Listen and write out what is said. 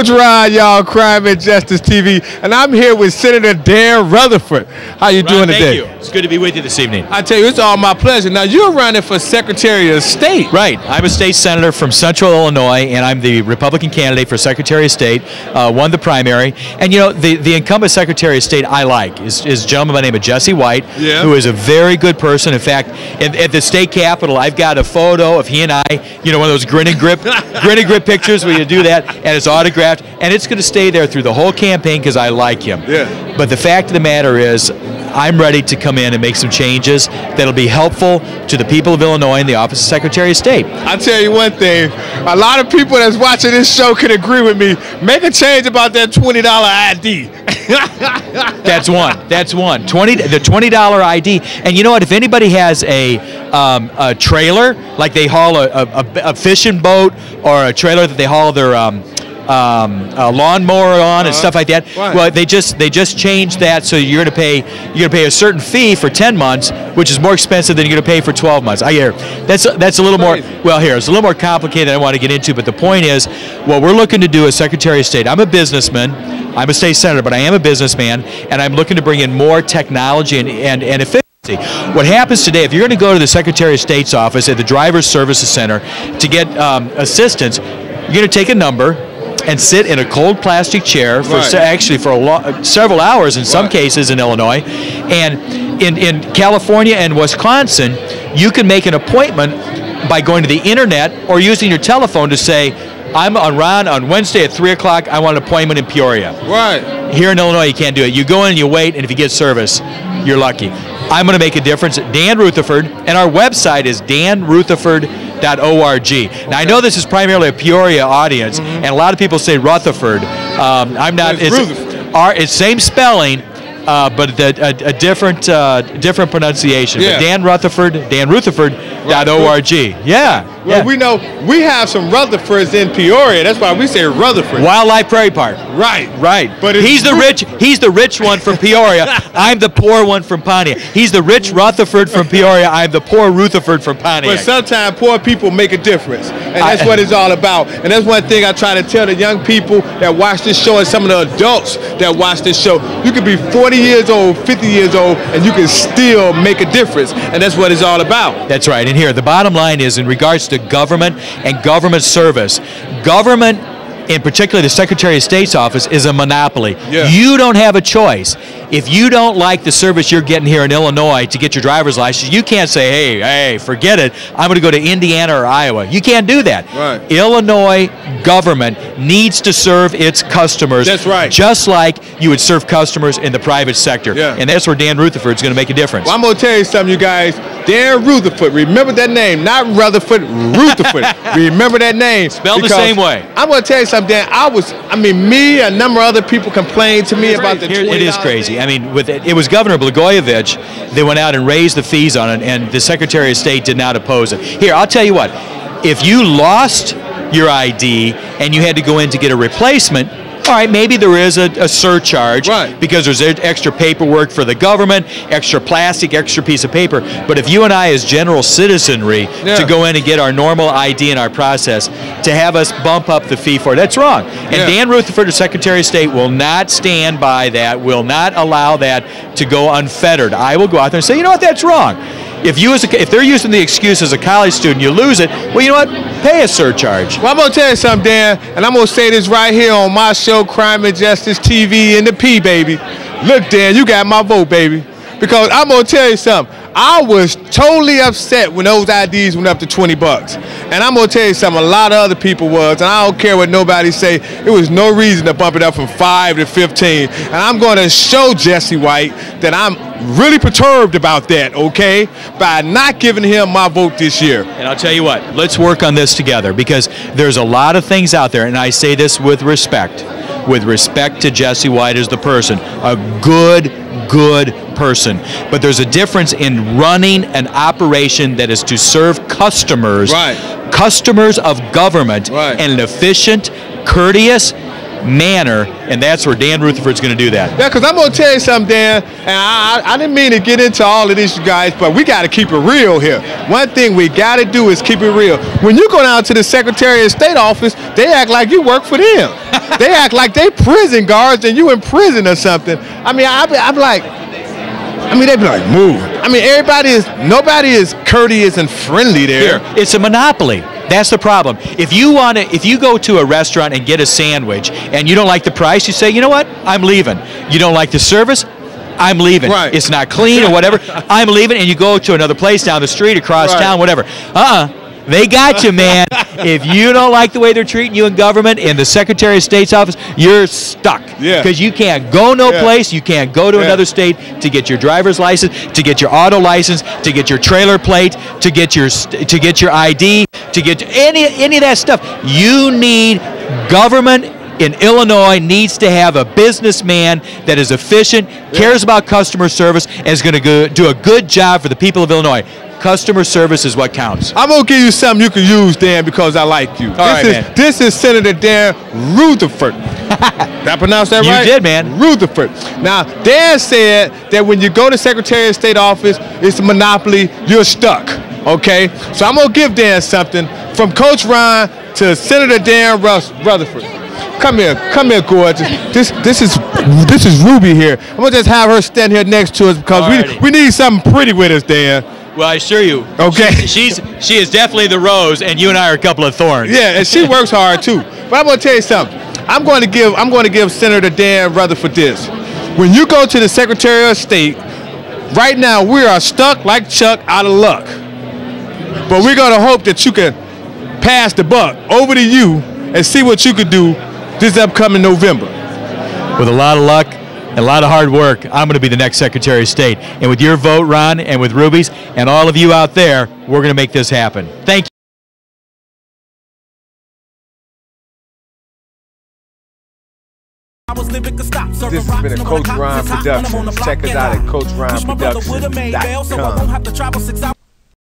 Coach Rod, y'all, Crime and Justice TV, and I'm here with Senator Dan Rutherford. How you doing today? Thank you. It's good to be with you this evening. I tell you, it's all my pleasure. Now, you're running for Secretary of State. Right. I'm a state senator from Central Illinois, and I'm the Republican candidate for Secretary of State. Won the primary. And, you know, the incumbent Secretary of State I like is a gentleman by the name of Jesse White, who is a very good person. In fact, at the state capitol, I've got a photo of he and I, you know, one of those grin and grip pictures where you do that, and it's autographed, and it's going to stay there through the whole campaign because I like him. Yeah. But the fact of the matter is, I'm ready to come in and make some changes that'll be helpful to the people of Illinois in the office of Secretary of State. I'll tell you one thing, a lot of people that's watching this show can agree with me. Make a change about that $20 ID. That's one. The $20 ID. And you know what? If anybody has a trailer, like they haul a fishing boat, or a trailer that they haul their lawnmower on and stuff like that. Right. Well, they just changed that, so you're gonna pay a certain fee for 10 months, which is more expensive than you're gonna pay for 12 months. I hear that's a little more. Well, here it's a little more complicated than I want to get into, but the point is, what we're looking to do as Secretary of State. I'm a businessman. I'm a state senator, but I am a businessman, and I'm looking to bring in more technology and efficiency. What happens today, if you're going to go to the Secretary of State's office at the Driver's Services Center to get assistance, you're going to take a number and sit in a cold plastic chair for several hours in some cases in Illinois. And in California and Wisconsin, you can make an appointment by going to the internet or using your telephone to say, I'm around on Wednesday at 3 o'clock, I want an appointment in Peoria. Right. Here in Illinois, you can't do it. You go in and you wait, and if you get service, you're lucky. I'm going to make a difference. Dan Rutherford, and our website is danrutherford.org. Now, I know this is primarily a Peoria audience, and a lot of people say Rutherford. I'm not. It's same spelling, but a different pronunciation. Yeah. But Dan Rutherford, danrutherford.org. Yeah. Well, we know we have some Rutherfords in Peoria. That's why we say Rutherford. Wildlife Prairie Park. Right. But he's the rich one from Peoria. I'm the poor one from Pontiac. He's the rich Rutherford from Peoria. I'm the poor Rutherford from Pontiac. But sometimes poor people make a difference, and that's what it's all about. And that's one thing I try to tell the young people that watch this show, and some of the adults that watch this show. You could be 40 years old, 50 years old, and you can still make a difference. And that's what it's all about. That's right. And here, the bottom line is, in regards to government and government service, government, in particular the Secretary of State's office, is a monopoly. Yeah. You don't have a choice. If you don't like the service you're getting here in Illinois to get your driver's license, you can't say, hey, forget it, I'm going to go to Indiana or Iowa. You can't do that. Right. Illinois government needs to serve its customers. That's right. Just like you would serve customers in the private sector. Yeah. And that's where Dan Rutherford is going to make a difference. Well, I'm going to tell you something, you guys. Dan Rutherford. Remember that name. Not Rutherford, Rutherford. Remember that name. Spelled the same way. I'm going to tell you something, Dan. Me, a number of other people complained to me about the $20. It is crazy. I mean, it was Governor Blagojevich that went out and raised the fees on it, and the Secretary of State did not oppose it. Here, I'll tell you what. If you lost your ID and you had to go in to get a replacement, all right, maybe there is a surcharge, right, because there's extra paperwork for the government, extra plastic, extra piece of paper. But if you and I, as general citizenry, to go in and get our normal ID in our process, to have us bump up the fee for it, that's wrong. And Dan Rutherford, the Secretary of State, will not stand by that, will not allow that to go unfettered. I will go out there and say, you know what, that's wrong. If they're using the excuse as a college student, you lose it, well, you know what? Pay a surcharge. Well, I'm going to tell you something, Dan, and I'm going to say this right here on my show, Crime and Justice TV in the P, baby. Look, Dan, you got my vote, baby. Because I'm going to tell you something. I was totally upset when those IDs went up to $20. And I'm going to tell you something, a lot of other people was, and I don't care what nobody say, there was no reason to bump it up from 5 to 15. And I'm going to show Jesse White that I'm really perturbed about that, okay, by not giving him my vote this year. And I'll tell you what, let's work on this together, because there's a lot of things out there, and I say this with respect to Jesse White as the person, a good person. But there's a difference in running an operation that is to serve customers, customers of government, in an efficient, courteous manner, and that's where Dan Rutherford's going to do that. Yeah, because I'm going to tell you something, Dan, and I didn't mean to get into all of this, you guys, but we got to keep it real here. One thing we got to do is keep it real. When you go down to the Secretary of State office, they act like you work for them. they act like they prison guards and you in prison or something. I mean, I'm like, I mean, they be like, move. I mean, nobody is courteous and friendly there. Here, it's a monopoly. That's the problem. If you go to a restaurant and get a sandwich and you don't like the price, you say, you know what? I'm leaving. You don't like the service? I'm leaving. Right. It's not clean or whatever. I'm leaving, and you go to another place down the street, across town, whatever. They got you, man. If you don't like the way they're treating you in government, in the Secretary of State's office, you're stuck. Yeah. Because you can't go no place. You can't go to another state to get your driver's license, to get your auto license, to get your trailer plate, to get your ID, to get any of that stuff. You need government. In Illinois needs to have a businessman that is efficient, cares about customer service, and is going to do a good job for the people of Illinois. Customer service is what counts. I'm going to give you something you can use, Dan, because I like you. This is Senator Dan Rutherford. Did I pronounce that right? You did, man. Rutherford. Now, Dan said that when you go to Secretary of State office, it's a monopoly, you're stuck, okay? So I'm going to give Dan something from Coach Ron to Senator Dan Rutherford. Come here, gorgeous. This is Ruby here. I'm gonna just have her stand here next to us because we need something pretty with us, Dan. Well, I assure you. Okay. She is definitely the rose, and you and I are a couple of thorns. Yeah, and she works hard too. But I'm gonna tell you something. I'm going to give Senator Dan Rutherford this. When you go to the Secretary of State, right now we are stuck like Chuck, out of luck. But we're gonna hope that you can pass the buck over to you and see what you could do this upcoming November. With a lot of luck and a lot of hard work, I'm going to be the next Secretary of State. And with your vote, Ron, and with Ruby's, and all of you out there, we're going to make this happen. Thank you. This has been a Coach Ron production. Check us out at CoachRonProductions.com.